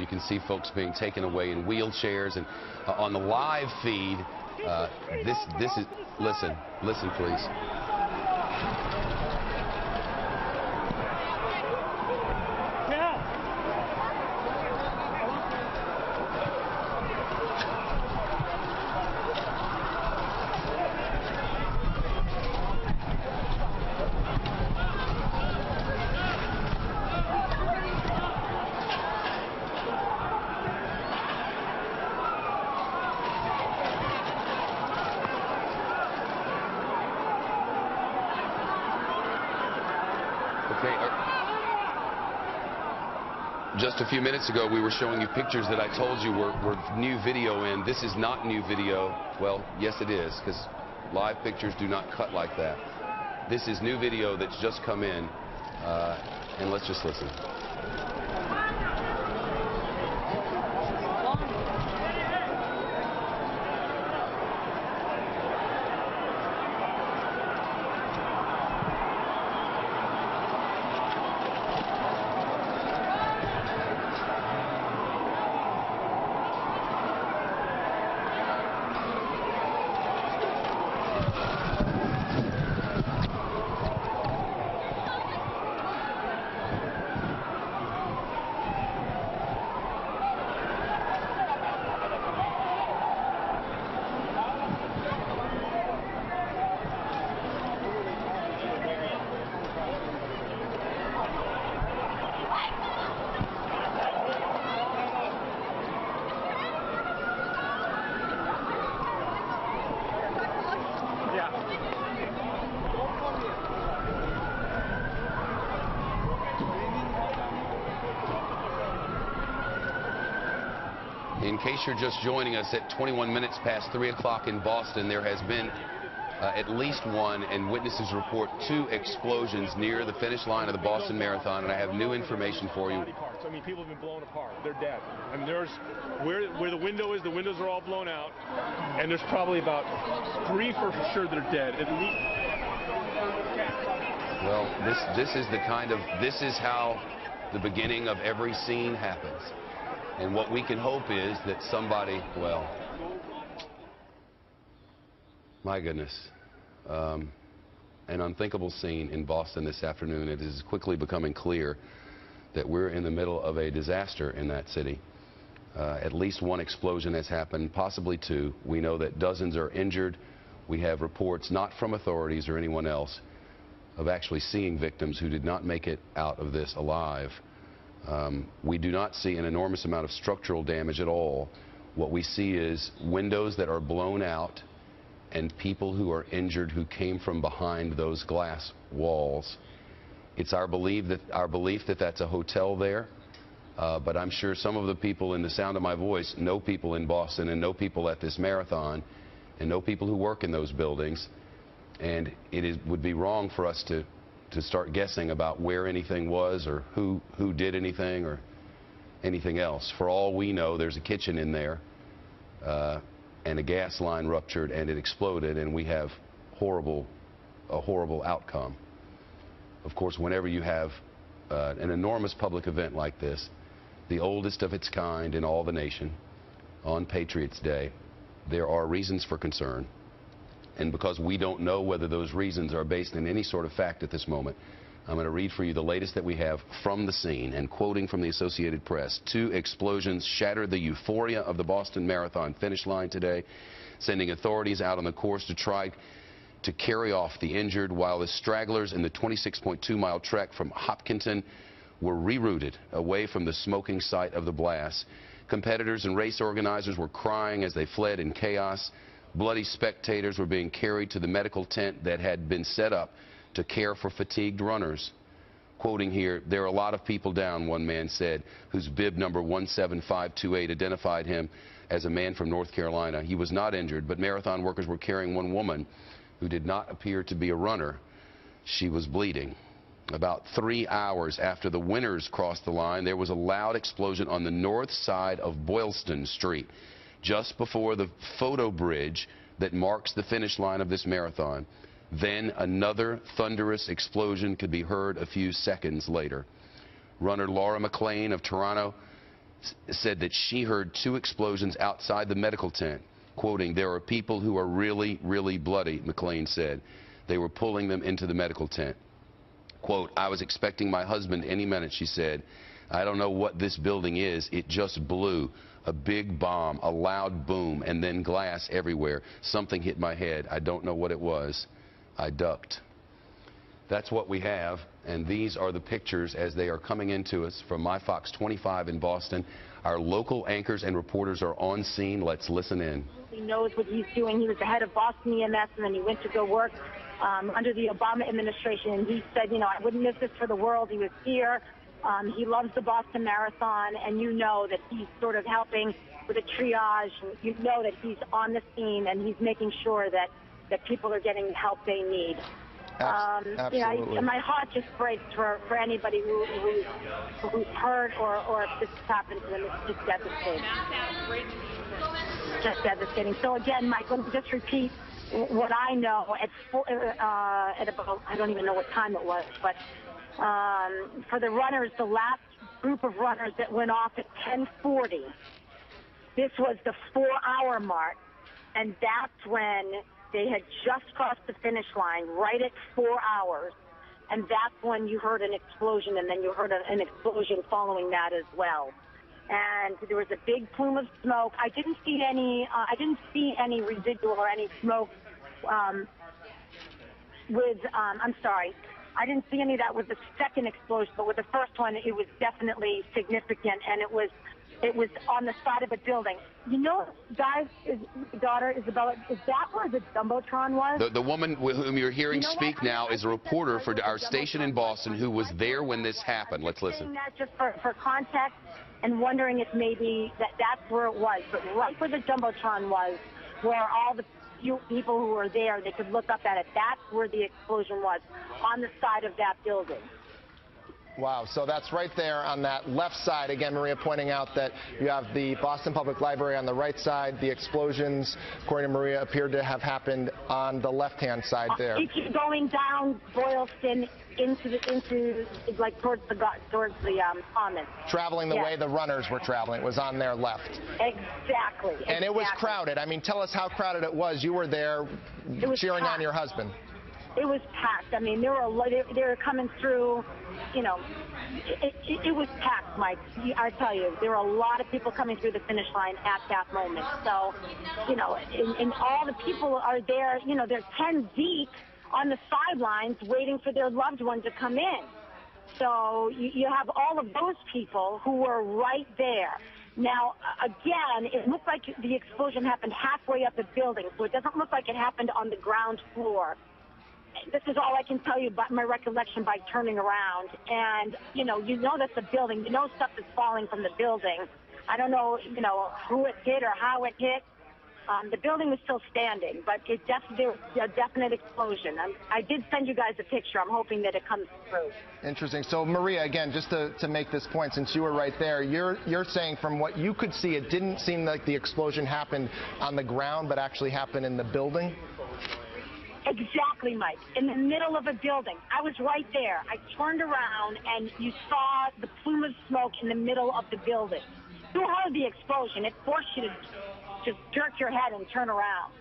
can see folks being taken away in wheelchairs. And on the live feed, this is, listen please. Okay. Just a few minutes ago, we were showing you pictures that I told you were new video in. This is not new video. Well, yes, it is, because live pictures do not cut like that. This is new video that's just come in, and let's just listen. In case you're just joining us, at 21 minutes past 3 o'clock in Boston, there has been at least one, and witnesses report 2 explosions near the finish line of the Boston Marathon, and I have new information for you. I mean, people have been blown apart. They're dead. I mean, there's where the window is, the windows are all blown out, and there's probably about 3 for sure that are dead, at least. Well, this is how the beginning of every scene happens. And what we can hope is that somebody, well, my goodness, an unthinkable scene in Boston this afternoon. It is quickly becoming clear that we're in the middle of a disaster in that city. At least 1 explosion has happened, possibly 2. We know that dozens are injured. We have reports, not from authorities or anyone else, of actually seeing victims who did not make it out of this alive. We do not see an enormous amount of structural damage at all. What we see is windows that are blown out and people who are injured who came from behind those glass walls. It's our belief that that's a hotel there, but I'm sure some of the people in the sound of my voice know people in Boston and know people at this marathon and know people who work in those buildings, and would be wrong for us to start guessing about where anything was or who did anything or anything else. For all we know, there's a kitchen in there, and a gas line ruptured and it exploded, and we have a horrible outcome. Of course, whenever you have an enormous public event like this, the oldest of its kind in all the nation, on Patriots' Day, there are reasons for concern. And because we don't know whether those reasons are based in any sort of fact at this moment, I'm going to read for you the latest that we have from the scene. And quoting from the Associated Press, 2 explosions shattered the euphoria of the Boston Marathon finish line today, sending authorities out on the course to try to carry off the injured, while the stragglers in the 26.2-mile trek from Hopkinton were rerouted away from the smoking site of the blast. Competitors and race organizers were crying as they fled in chaos. Bloody spectators were being carried to the medical tent that had been set up to care for fatigued runners. Quoting here, "There are a lot of people down," one man said, whose bib number 17528 identified him as a man from North Carolina. He was not injured, but marathon workers were carrying one woman who did not appear to be a runner. She was bleeding. About 3 hours after the winners crossed the line, there was a loud explosion on the north side of Boylston Street, just before the photo bridge that marks the finish line of this marathon. Then another thunderous explosion could be heard a few seconds later. Runner Laura McLean of Toronto said that she heard 2 explosions outside the medical tent. Quoting, "There are people who are really, really bloody," McLean said. They were pulling them into the medical tent. Quote, "I was expecting my husband any minute," she said. "I don't know what this building is. It just blew. A big bomb, a loud boom, and then glass everywhere. Something hit my head. I don't know what it was. I ducked." That's what we have, and these are the pictures as they are coming into us from My Fox 25 in Boston. Our local anchors and reporters are on scene. Let's listen in. He knows what he's doing. He was the head of Boston EMS, and then he went to go work under the Obama administration. And he said, "I wouldn't miss this for the world." He was here. He loves the Boston Marathon, and you know that he's sort of helping with a triage. And you know that he's on the scene, and he's making sure that people are getting the help they need. Absolutely. My heart just breaks for anybody who's hurt or if this has happened to them. It's just devastating. Just devastating. So again, Mike, let me just repeat what I know at about, I don't even know what time it was, but for the runners, the last group of runners that went off at 10:40, this was the 4-hour mark, and that's when they had just crossed the finish line, right at 4 hours, and that's when you heard an explosion, and then you heard an explosion following that as well. And there was a big plume of smoke. I didn't see any residual or any smoke I'm sorry. I didn't see any of that with the second explosion, but with the first one, it was definitely significant, and it was on the side of a building. Guys, daughter Isabella, is that where the Jumbotron was? The woman whom you're hearing speak now is a reporter for our station in Boston who was there when this happened. Let's listen. I'm saying that just for context and wondering if maybe that's where it was. But right where the Jumbotron was, where all the few people who were there, they could look up at it. That's where the explosion was, on the side of that building. Wow, so that's right there on that left side. Again, Maria pointing out that you have the Boston Public Library on the right side. The explosions, according to Maria, appeared to have happened on the left-hand side there. If you're going down Boylston into like towards the Commons. Traveling the way the runners were traveling. It was on their left. Exactly. And it was crowded. I mean, tell us how crowded it was. You were there cheering on your husband. It was packed. I mean, they were coming through. It was packed, Mike. I tell you, there were a lot of people coming through the finish line at that moment. So, and all the people are there. They're 10 deep on the sidelines waiting for their loved one to come in. So you have all of those people who were right there. Now, again, it looked like the explosion happened halfway up the building, so it doesn't look like it happened on the ground floor. This is all I can tell you about my recollection by turning around. And, that's the building. Stuff is falling from the building. I don't know, who it hit or how it hit. The building was still standing, but there was a definite explosion. I did send you guys a picture. I'm hoping that it comes through. Interesting. So, Maria, again, just to make this point, since you were right there, you're saying from what you could see, it didn't seem like the explosion happened on the ground, but actually happened in the building? Exactly, Mike. In the middle of a building. I was right there. I turned around, and you saw the plume of smoke in the middle of the building. You heard the explosion. It forced you to just jerk your head and turn around.